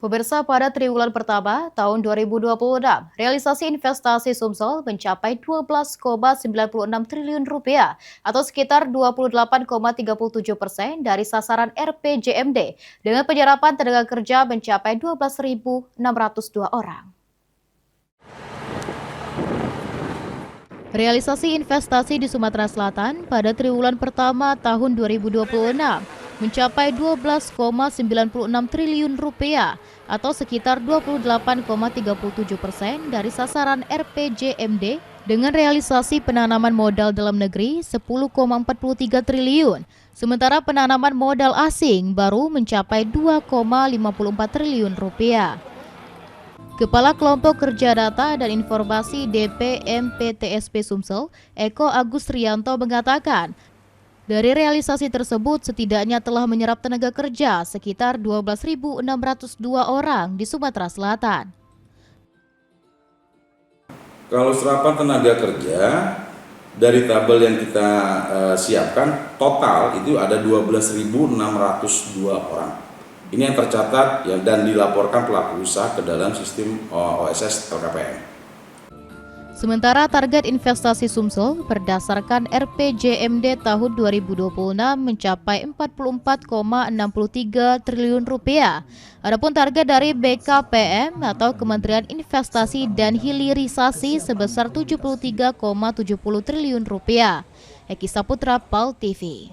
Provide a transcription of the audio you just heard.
Pemirsa, pada triwulan pertama tahun 2026, realisasi investasi Sumsel mencapai 12,96 triliun rupiah atau sekitar 28,37% dari sasaran RPJMD dengan penyerapan tenaga kerja mencapai 12.602 orang. Realisasi investasi di Sumatera Selatan pada triwulan pertama tahun 2026 mencapai 12,96 triliun rupiah atau sekitar 28,37% dari sasaran RPJMD dengan realisasi penanaman modal dalam negeri 10,43 triliun, sementara penanaman modal asing baru mencapai 2,54 triliun rupiah. Kepala Kelompok Kerja Data dan Informasi DPMPTSP Sumsel, Eko Agus Rianto mengatakan, dari realisasi tersebut setidaknya telah menyerap tenaga kerja sekitar 12.602 orang di Sumatera Selatan. Kalau serapan tenaga kerja dari tabel yang kita siapkan total itu ada 12.602 orang. Ini yang tercatat ya, dan dilaporkan pelaku usaha ke dalam sistem OSS LKPM. Sementara target investasi Sumsel berdasarkan RPJMD tahun 2026 mencapai 44,63 triliun rupiah. Adapun target dari BKPM atau Kementerian Investasi dan Hilirisasi sebesar 73,70 triliun rupiah. Eki Saputra, PAL TV.